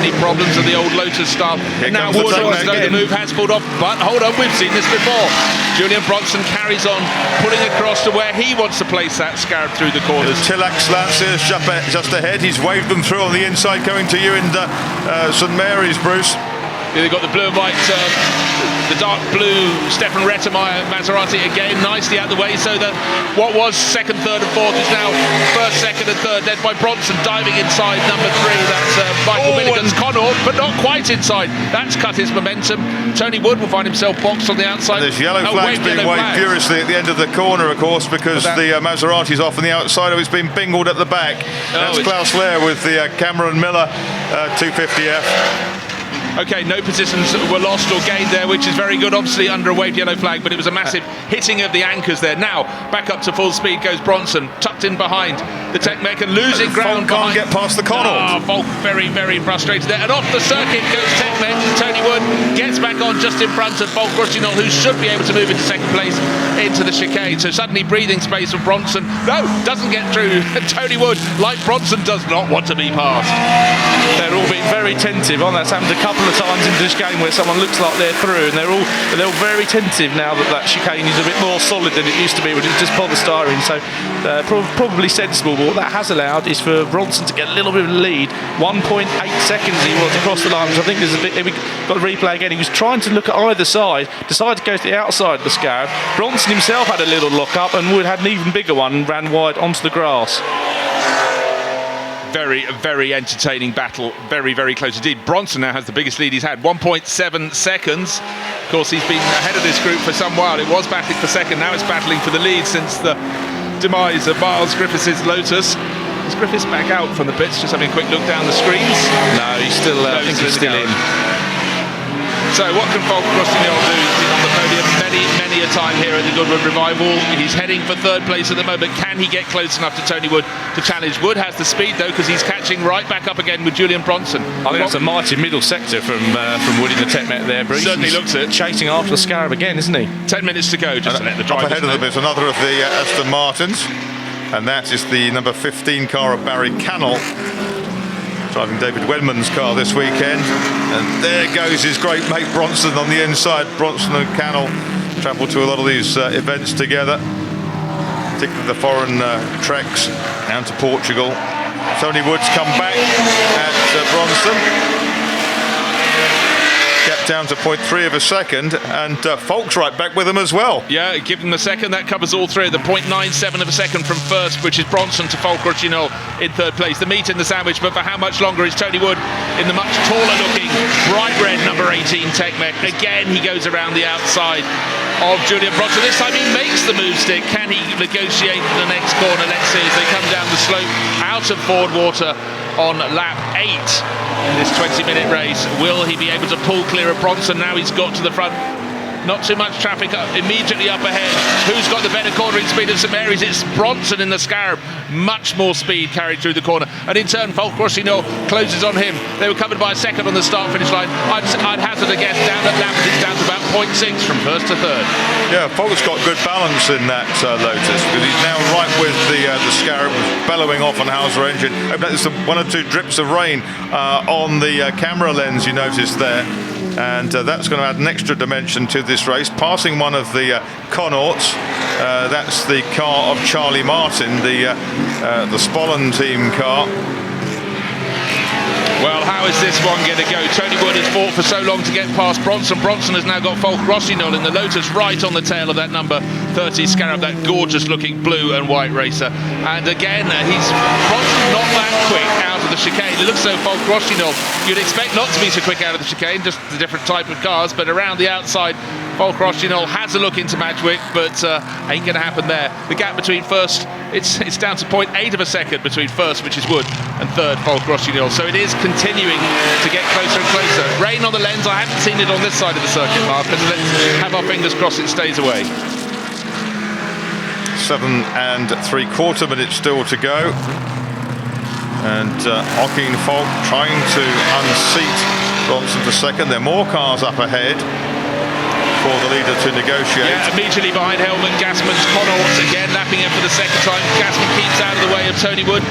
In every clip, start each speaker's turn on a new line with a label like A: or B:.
A: any problems of the old Lotus style. Now Wood wants to know the move has pulled off, but hold on, we've seen this before. Julian Bronson carries on, putting across to where he wants to place that Scarab through the corners.
B: Tillax Lanciers just ahead. He's waved them through on the inside, coming to you in St Mary's, Bruce.
A: They've got the blue and white, the dark blue Stefan Rettermeier Maserati again, nicely out the way, so that what was second, third and fourth is now first, second and third, led by Bronson diving inside number 3. That's Michael Milligan's Connaught, but not quite inside. That's cut his momentum. Tony Wood will find himself boxed on the outside.
B: And this yellow flag's being waved furiously at the end of the corner, of course, because the Maserati's off on the outside. It's been bingled at the back. That's Klaus Lehr with the Cameron Miller 250F.
A: Okay, no positions were lost or gained there, which is very good, obviously under a waved yellow flag, but it was a massive hitting of the anchors there. Now, back up to full speed goes Bronson, tucked in behind the Tech-Mec and losing ground behind.
B: Can't get past the Connaught.
A: Volk very, very frustrated there. And off the circuit goes Tech-Mec. Tony Wood gets back on just in front of Volk Rustinol, who should be able to move into second place into the chicane. So suddenly breathing space for Bronson. No, doesn't get through. Tony Wood, like Bronson, does not want to be passed.
C: They're all being very tentative on. That's happened a couple of times in this game where someone looks like they're through, and they're all very tentative now that chicane is a bit more solid than it used to be when it was just polystyrene. So probably sensible, but what that has allowed is for Bronson to get a little bit of a lead. 1.8 seconds he was across the line, which I think there's a bit. We got the replay again. He was trying to look at either side, decided to go to the outside of the Scarab. Bronson himself had a little lock up, and Wood had an even bigger one and ran wide onto the grass.
A: Very, very entertaining battle. Very, very close indeed. Bronson now has the biggest lead he's had, 1.7 seconds. Of course, he's been ahead of this group for some while. It was battling for second, now it's battling for the lead since the demise of Miles Griffiths' Lotus. Is Griffiths back out from the pits? Just having a quick look down the screens.
C: No, he's still, I think he's still in.
A: So what can Volk Rustinol do? He's been on the podium many a time here at the Goodwood Revival. He's heading for third place at the moment. Can he get close enough to Tony Wood to challenge? Wood has the speed though, because he's catching right back up again with Julian Bronson.
C: I think that's a mighty middle sector from Wood in the Tech-Mec there, Bruce.
A: Certainly looks it.
C: Chasing after the Scarab again, isn't he?
A: 10 minutes to go, just to let the drivers
B: up ahead of them is another of the Aston Martins, and that is the number 15 car of Barry Cannell, driving David Wedman's car this weekend. And there goes his great mate Bronson on the inside. Bronson and Cannell travel to a lot of these events together, particularly the foreign treks down to Portugal. Tony Wood's come back at Bronson. Kept down to 0.3 of a second, and Volk's right back with him as well.
A: Yeah, give him a second. That covers all three. The 0.97 of a second from first, which is Bronson, to Volk Rustinol in third place. The meat in the sandwich, but for how much longer is Tony Wood in the much taller looking, bright red number 18 Tech-Mec. Again, he goes around the outside of Julian Bronson. This time he makes the move stick. Can he negotiate the next corner? Let's see as they come down the slope out of Ford Water on lap 8 in this 20-minute race. Will he be able to pull clear of Bronson? Now he's got to the front. Not too much traffic immediately up ahead. Who's got the better cornering speed of St Mary's? It's Bronson in the Scarab. Much more speed carried through the corner. And in turn, Volk Rustinol closes on him. They were covered by a second on the start-finish line. I'd hazard a guess down at Lambert, it's down to about 0.6 from first to third.
B: Yeah, Volk's got good balance in that Lotus, because he's now right with the Scarab, bellowing Offenhauser engine. There's one or two drips of rain on the camera lens, you notice there. And that's going to add an extra dimension to this race, passing one of the Connaughts. That's the car of Charlie Martin, the Spollen team car.
A: Well, how is this one going to go? Tony Wood has fought for so long to get past Bronson. Bronson has now got Volk Rustinol in the Lotus right on the tail of that number 30 Scarab, that gorgeous looking blue and white racer. And again, Bronson's not that quick out of the chicane. It looks so Volk Rustinol, you'd expect not to be so quick out of the chicane, just a different type of cars, but around the outside, Volk Rustinol has a look into Matchwick, but ain't going to happen there. The gap between first, it's down to 0.8 of a second between first, which is Wood, and third, Volk Rustinol. So it is continuing to get closer and closer. Rain on the lens, I haven't seen it on this side of the circuit, Mark, but let's have our fingers crossed it stays away.
B: 7 3/4 minutes still to go. And Joaquin Volk trying to unseat Bronson for second. There are more cars up ahead for the leader to negotiate.
A: Yeah, immediately behind Helmut Gassman's Connaught, again lapping him for the second time. Gassman keeps out of the way of Tony Wood.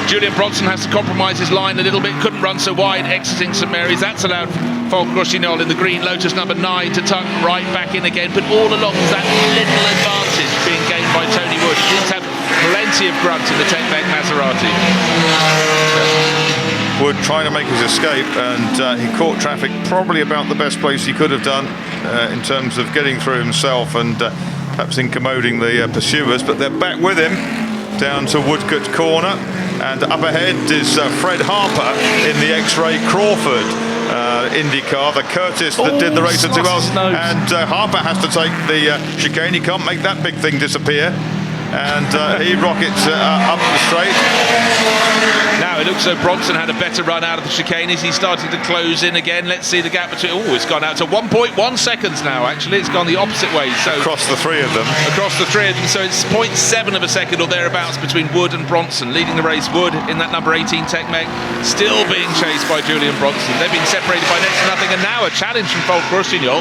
A: Julian Bronson has to compromise his line a little bit, couldn't run so wide exiting St Mary's. That's allowed Falk Rossignol in the green Lotus number 9 to tuck right back in again, but all along there's that little advantage being gained by Tony Wood. He seems to have plenty of grunt in the Tecnica-Meccanica Maserati.
B: Wood trying to make his escape, and he caught traffic probably about the best place he could have done in terms of getting through himself and perhaps incommoding the pursuers, but they're back with him down to Woodcote Corner, and up ahead is Fred Harper in the X-Ray Crawford IndyCar, the Curtis that did the race at 2 hours, and Harper has to take the chicane. He can't make that big thing disappear, and he rockets up the straight.
A: Now it looks as though Bronson had a better run out of the chicane as he's starting to close in again. Let's see the gap between. Oh, it's gone out to 1.1 seconds now. Actually, it's gone the opposite way. So
B: across the three of them.
A: Across the three of them. So it's 0.7 of a second or thereabouts between Wood and Bronson. Leading the race, Wood in that number 18 Tec-Mec, still being chased by Julian Bronson. They've been separated by next to nothing, and now a challenge from Falk Rossignol.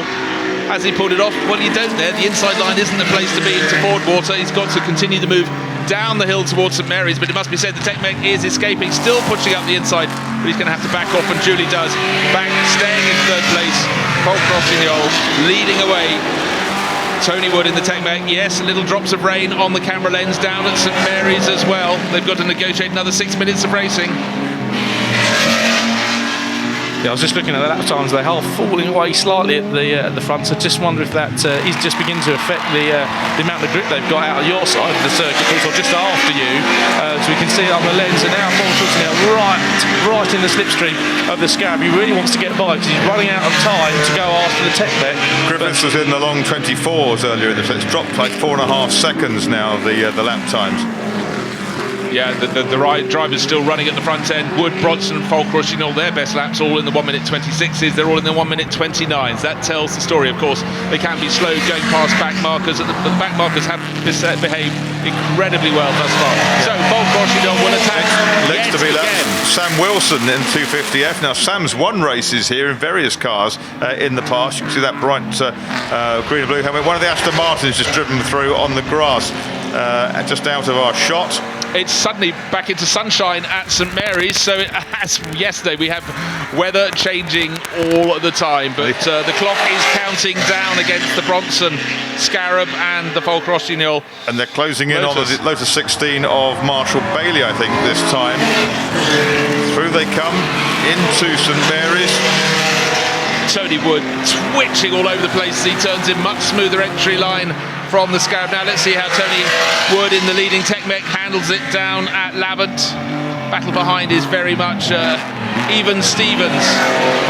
A: Has he pulled it off? Well, you don't there. The inside line isn't the place to be into Fordwater. He's got to continue to move down the hill towards St Mary's, but it must be said the Tec-Mec is escaping, still pushing up the inside, but he's going to have to back off, and Julie does. Back, staying in third place. Falk Rossignol leading away. Tony Wood in the Tec-Mec. Yes, little drops of rain on the camera lens down at St Mary's as well. They've got to negotiate another 6 minutes of racing.
C: Yeah, I was just looking at the lap times. They are falling away slightly at the front, so just wonder if that is just beginning to affect the amount of grip they've got out of your side of the circuit, or just after you. So we can see it on the lens, and now Falk Rossignol right in the slipstream of the Scarab. He really wants to get by because he's running out of time to go after the Tec-Mec.
B: Griffiths was in the long 24s earlier in the set. It's dropped like 4.5 seconds now, the lap times.
A: Yeah, the right driver's still running at the front end. Wood, Bronson and Falk Rossignol, their best laps all in the 1 minute 26s. They're all in the 1 minute 29s. That tells the story, of course. They can be slowed going past back markers. The back markers have behaved incredibly well thus far. So Falk Rossignol will attack.
B: Next to be left, Sam Wilson in 250F. Now Sam's won races here in various cars in the past. You can see that bright green and blue helmet. One of the Aston Martins just driven through on the grass, just out of our shot.
A: It's suddenly back into sunshine at St Mary's, so as yesterday we have weather changing all the time, but the clock is counting down against the Bronson Scarab and the Falk Rossignol.
B: And they're closing in on the Lotus 16 of Marshall Bailey, I think, this time. Through they come into St Mary's.
A: Tony Wood twitching all over the place as he turns in, much smoother entry line from the Scarab. Now let's see how Tony Wood in the leading Tec-Mec handles it down at Lavant. Battle behind is very much even Stevens.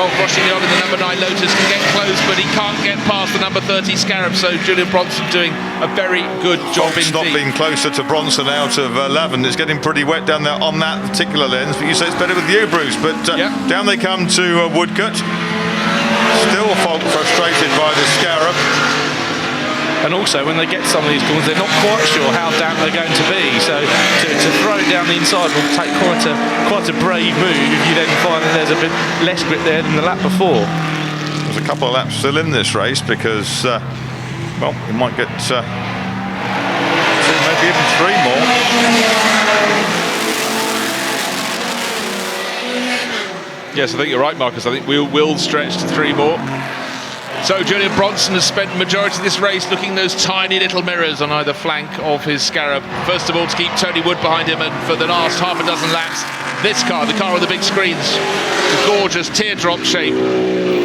A: Falk Rossignol in the number 9 Lotus can get close, but he can't get past the number 30 Scarab, so Julian Bronson doing a very good job indeed.
B: Not being closer to Bronson out of Lavant. It's getting pretty wet down there on that particular lens, but you say it's better with you, Bruce, but down they come to Woodcote. Still Falk frustrated by the Scarab.
C: And also, when they get some of these corners, they're not quite sure how damp they're going to be. So to throw it down the inside will take quite a brave move if you then find that there's a bit less grip there than the lap before.
B: There's a couple of laps still in this race because, well, you might get maybe even 3 more.
A: Yes, I think you're right, Marcus. I think we will stretch to 3 more. So Julian Bronson has spent the majority of this race looking those tiny little mirrors on either flank of his Scarab. First of all, to keep Tony Wood behind him, and for the last half a dozen laps, this car, the car on the big screens, the gorgeous teardrop shape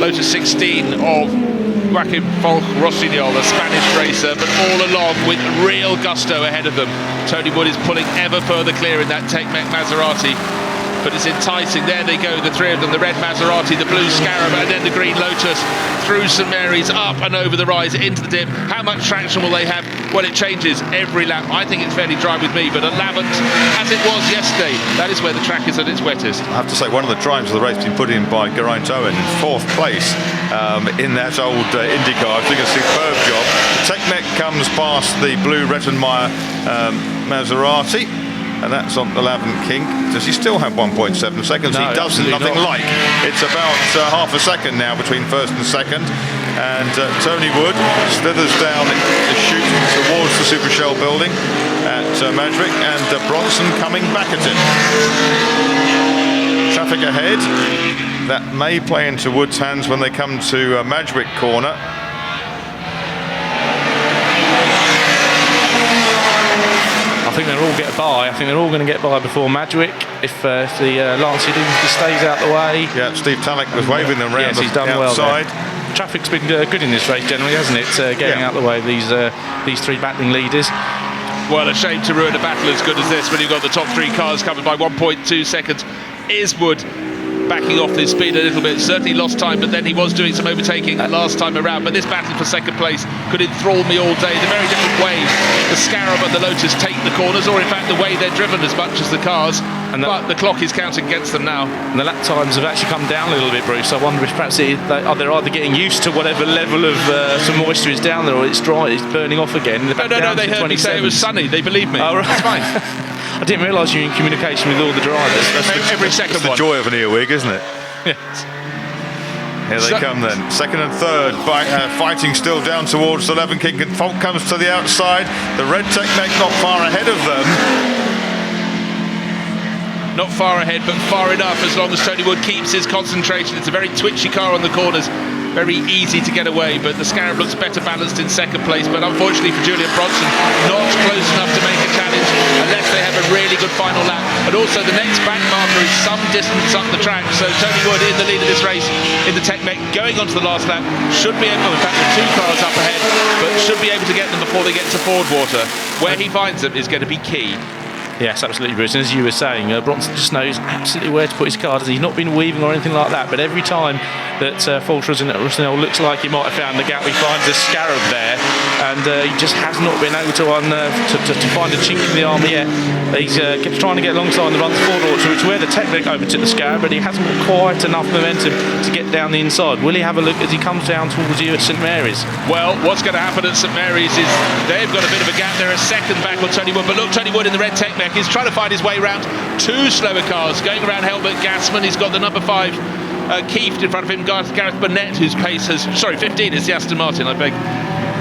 A: Lotus 16 of Joaquim Falk Rossignol, a Spanish racer, but all along with real gusto ahead of them. Tony Wood is pulling ever further clear in that Tec-Mec Maserati. But it's enticing. There they go, the 3 of them, the red Maserati, the blue Scarab, and then the green Lotus through St Mary's, up and over the rise into the dip. How much traction will they have? Well, it changes every lap. I think it's fairly dry with me, but at Lavant, as it was yesterday, that is where the track is at its wettest.
B: I have to say, one of the drives of the race has been put in by Geraint Owen in 4th place in that old IndyCar. I think a superb job. The Tec-Mec comes past the blue Rettenmeier Maserati, and that's on the Lavant King. Does he still have 1.7 seconds?
C: No,
B: he doesn't, nothing
C: not.
B: like. It's about half a second now between first and second. And Tony Wood slithers down the chute towards the Super Shell building at Madgwick, and Bronson coming back at it. Traffic ahead. That may play into Wood's hands when they come to Madgwick corner.
C: I think they'll all get by. I think they're all going to get by before Madgwick if the Lancia stays out the way.
B: Yeah, Steve Tallick was waving them round
C: he's done
B: outside.
C: Well. Traffic's been good in this race generally, hasn't it? Getting out the way of these three battling leaders.
A: Well, a shame to ruin a battle as good as this when you've got the top three cars covered by 1.2 seconds. Is Wood backing off his speed a little bit? Certainly lost time, but then he was doing some overtaking last time around. But this battle for second place could enthrall me all day. The very different way the Scarab and the Lotus take the corners, or in fact the way they're driven as much as the cars. But the clock is counting against them now. And
C: the lap times have actually come down a little bit, Bruce. I wonder if perhaps they're either getting used to whatever level of some moisture is down there, or it's dry, it's burning off again.
A: No, they heard me say it was sunny. They believe me. Oh, right. It's fine.
C: I didn't realise you were in communication with all the drivers.
A: Every second
B: one. It's the joy of an earwig, isn't it?
A: Yes.
B: Here they come then. Second and third, fighting still down towards the 11. King and Falk comes to the outside. The red Tecnic not far ahead of them.
A: Not far ahead, but far enough as long as Tony Wood keeps his concentration. It's a very twitchy car on the corners. Very easy to get away, but the Scarab looks better balanced in second place. But unfortunately for Julian Bronson, not close enough to make a challenge unless they have a really good final lap. And also the next back marker is some distance up the track, so Tony Wood in the lead of this race in the Tech-Mec going on to the last lap should be able, in fact with two cars up ahead, but should be able to get them before they get to Ford Water. Where he finds them is going to be key.
C: Yes, absolutely, Bruce. And as you were saying, Bronson just knows absolutely where to put his car. He's not been weaving or anything like that, but every time that Russell looks like he might have found the gap, he finds a Scarab there, and he just has not been able to find a chink in the armour yet. He's kept trying to get alongside the run to Ford Water, which is where the Tech-Mec overtook the Scarab, but he hasn't got quite enough momentum to get down the inside. Will he have a look as he comes down towards you at St Mary's?
A: Well, what's going to happen at St Mary's is they've got a bit of a gap. They're a second back on Tony Wood, but look, Tony Wood in the red Tech-Mec is trying to find his way around two slower cars going around Helmut Gassman. He's got the number 5 Kieft in front of him, Gareth Burnett, whose pace has 15 is the Aston Martin, I beg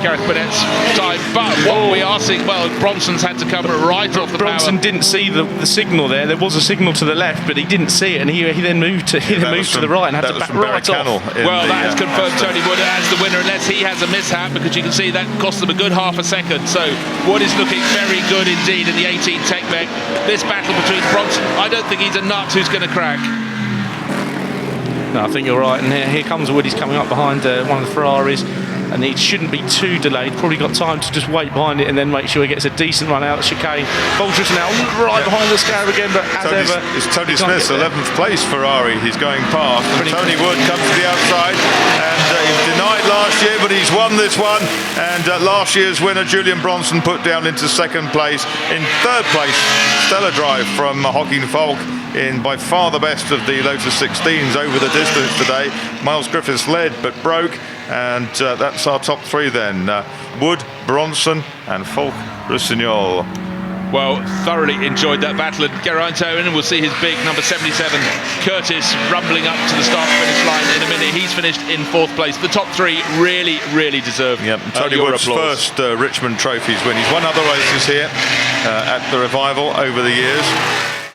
A: Gareth Burnett's time. But what we are seeing, well, Bronson's had to come right off the
C: Bronson
A: power.
C: didn't see the signal there. There was a signal to the left, but he didn't see it, and he then moved to the right and had to back right off.
A: Well, that has confirmed Tony Wood as the winner, unless he has a mishap, because you can see that cost them a good half a second. So Wood is looking very good indeed in the 18 Tech-Mec. This battle between Bronson, I don't think he's a nut who's going to crack.
C: No, I think you're right, and here comes Wood. He's coming up behind one of the Ferraris, and he shouldn't be too delayed. Probably got time to just wait behind it and then make sure he gets a decent run out of chicane. Bolger's now right behind the Scarab again, but as ever,
B: it's Tony Smith's 11th place Ferrari he's going past, and Tony Wood comes to the outside, and he was denied last year, but he's won this one, and last year's winner Julian Bronson put down into second place. In third place, stellar drive from Joaquin Falk in by far the best of the Lotus 16s over the distance today. Miles Griffiths led but broke, and that's our top three then. Wood, Bronson and Falk Rossignol.
A: Well, thoroughly enjoyed that battle, and Geraint Owen, we'll see his big number 77 Curtis rumbling up to the start-finish line in a minute. He's finished in fourth place. The top three really deserve
B: Tony Wood's first Richmond Trophies win. He's won other races here at the Revival over the years.